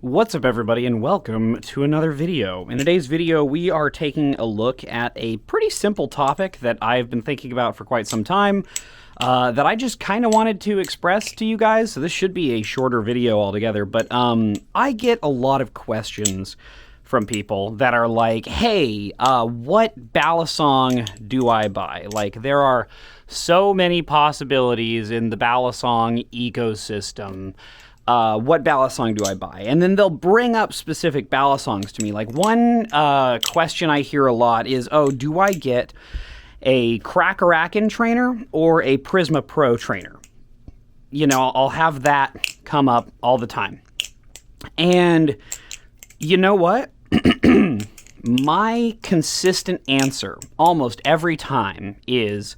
What's up everybody and welcome to another video. In today's video we are taking a look at a pretty simple topic that I've been thinking about for quite some time that I just kind of wanted to express to you guys. So this should be a shorter video altogether, but I get a lot of questions from people that are like, hey, what Balisong do I buy? Like, there are so many possibilities in the Balisong ecosystem. What Balisong do I buy? And then they'll bring up specific Balisongs to me. Like, one question I hear a lot is, oh, do I get a Crackerakin trainer or a Prisma Pro trainer? You know, I'll have that come up all the time. And you know what? My consistent answer almost every time is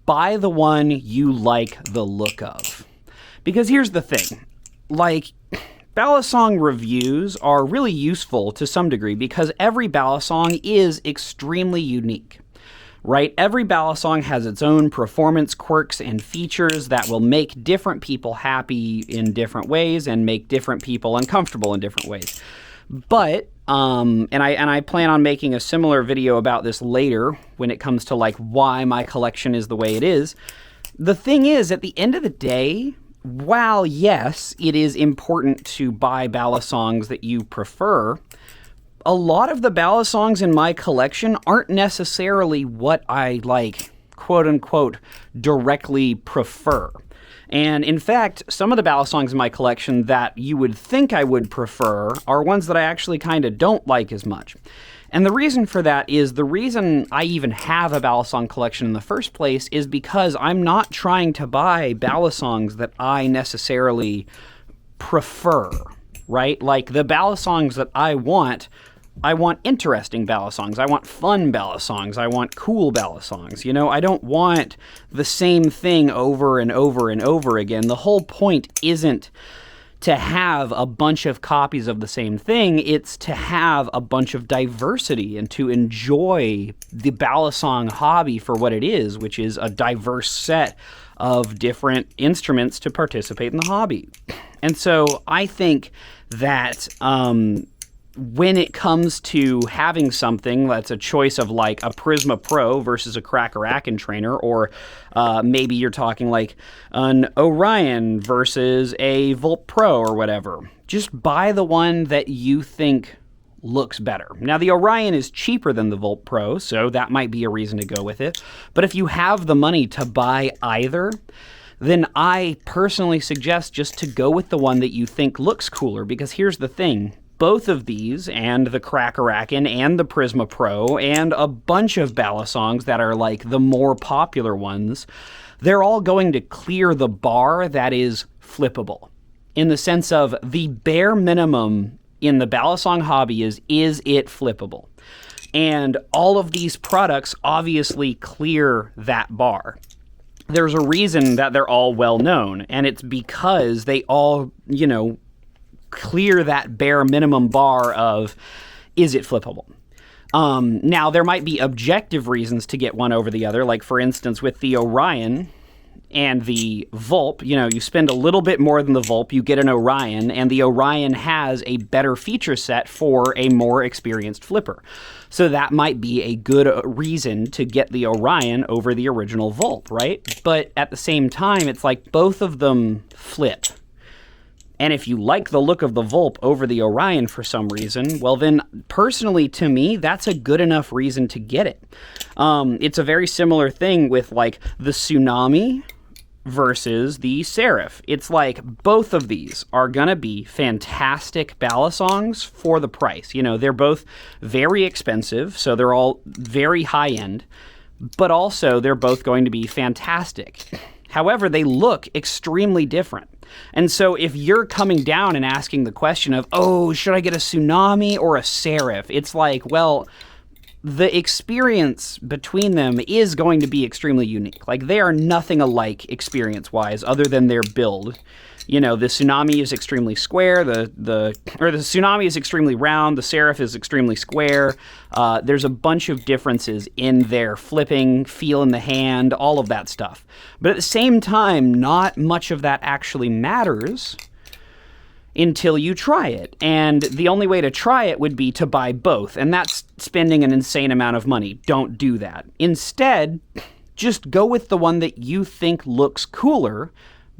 buy the one you like the look of. Because here's the thing. Like, Balisong reviews are really useful to some degree because every Balisong is extremely unique, right? Every Balisong has its own performance quirks and features that will make different people happy in different ways and make different people uncomfortable in different ways. But, and I plan on making a similar video about this later when it comes to like why my collection is the way it is. The thing is, at the end of the day, while, yes, it is important to buy Balisongs that you prefer, a lot of the Balisongs in my collection aren't necessarily what I, like, quote-unquote, directly prefer. And, in fact, some of the Balisongs in my collection that you would think I would prefer are ones that I actually kind of don't like as much. And the reason for that is the reason I even have a Balisong collection in the first place is because I'm not trying to buy Balisongs that I necessarily prefer, right? Like the Balisongs that I want interesting Balisongs. I want fun Balisongs. I want cool Balisongs. You know, I don't want the same thing over and over and over again. The whole point isn't to have a bunch of copies of the same thing, it's to have a bunch of diversity and to enjoy the Balisong hobby for what it is, which is a diverse set of different instruments to participate in the hobby. And so I think that when it comes to having something that's a choice of like a Prisma Pro versus a Crackerakin trainer, or maybe you're talking like an Orion versus a Vulp Pro or whatever, just buy the one that you think looks better. Now, the Orion is cheaper than the Vulp Pro, so that might be a reason to go with it. But if you have the money to buy either, then I personally suggest just to go with the one that you think looks cooler, because here's the thing. Both of these, and the Crackerakin and the Prisma Pro, and a bunch of Balisongs that are like the more popular ones, they're all going to clear the bar that is flippable. In the sense of the bare minimum in the Balisong hobby is it flippable? And all of these products obviously clear that bar. There's a reason that they're all well known, and it's because they all, you know, clear that bare minimum bar of, is it flippable? Now, there might be objective reasons to get one over the other. Like, for instance, with the Orion and the Vulp, you know, you spend a little bit more than the Vulp, you get an Orion, and the Orion has a better feature set for a more experienced flipper. So that might be a good reason to get the Orion over the original Vulp, right? But at the same time, it's like both of them flip. And if you like the look of the Vulp over the Orion for some reason, well then, personally to me, that's a good enough reason to get it. It's a very similar thing with like the Tsunami versus the Seraph. It's like both of these are gonna be fantastic Balisongs for the price. You know, they're both very expensive, so they're all very high end, but also they're both going to be fantastic. However, they look extremely different. And so if you're coming down and asking the question of, oh, should I get a Tsunami or a Seraph? It's like, well, the experience between them is going to be extremely unique. Like, they are nothing alike experience-wise other than their build. You know, the Tsunami is extremely square, the Tsunami is extremely round, the Seraph is extremely square. There's a bunch of differences in their flipping, feel in the hand, all of that stuff. But at the same time, not much of that actually matters until you try it. And the only way to try it would be to buy both. And that's spending an insane amount of money. Don't do that. Instead, just go with the one that you think looks cooler,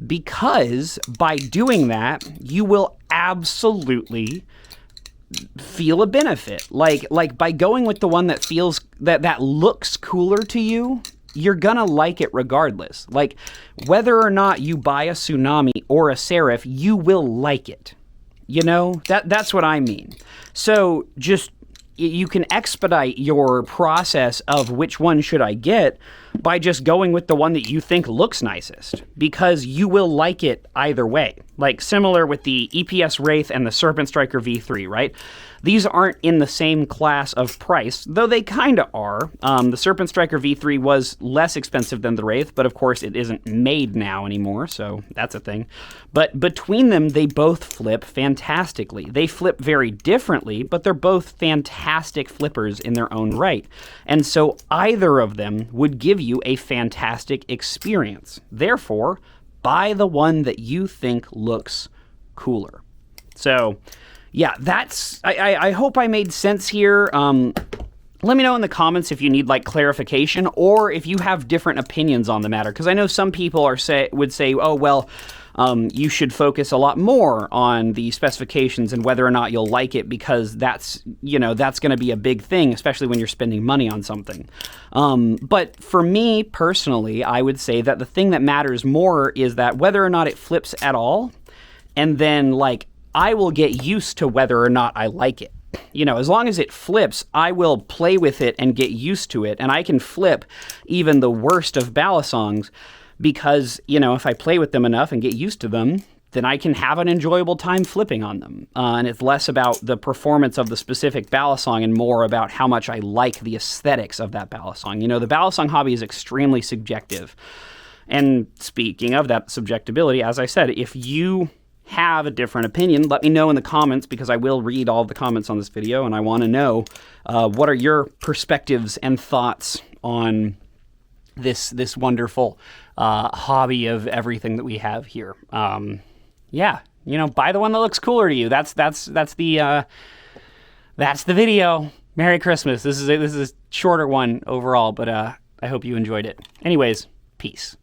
because by doing that, you will absolutely feel a benefit. Like by going with the one that feels that looks cooler to you, you're gonna like it regardless. Like, whether or not you buy a Tsunami or a Serif, you will like it. You know, that's what I mean. So just, you can expedite your process of which one should I get by just going with the one that you think looks nicest, because you will like it either way. Like, similar with the EPS Wraith and the Serpent Striker V3, right? These aren't in the same class of price, though they kind of are. The Serpent Striker V3 was less expensive than the Wraith, but of course it isn't made now anymore, so that's a thing. But between them, they both flip fantastically. They flip very differently, but they're both fantastic flippers in their own right. And so either of them would give you a fantastic experience. Therefore, buy the one that you think looks cooler. So, yeah, that's, I hope I made sense here. Let me know in the comments if you need like clarification, or if you have different opinions on the matter, because I know some people would say, oh, well, you should focus a lot more on the specifications and whether or not you'll like it, because that's going to be a big thing, especially when you're spending money on something. But for me personally, I would say that the thing that matters more is that whether or not it flips at all, and then like, I will get used to whether or not I like it. You know, as long as it flips, I will play with it and get used to it. And I can flip even the worst of Balisongs, because, you know, if I play with them enough and get used to them, then I can have an enjoyable time flipping on them. And it's less about the performance of the specific Balisong and more about how much I like the aesthetics of that Balisong. You know, the Balisong hobby is extremely subjective. And speaking of that subjectability, as I said, if you have a different opinion, let me know in the comments, because I will read all the comments on this video, and I want to know what are your perspectives and thoughts on this wonderful hobby of everything that we have here. Yeah, you know, buy the one that looks cooler to you. That's the video. Merry Christmas. This is a shorter one overall, but I hope you enjoyed it. Anyways, peace.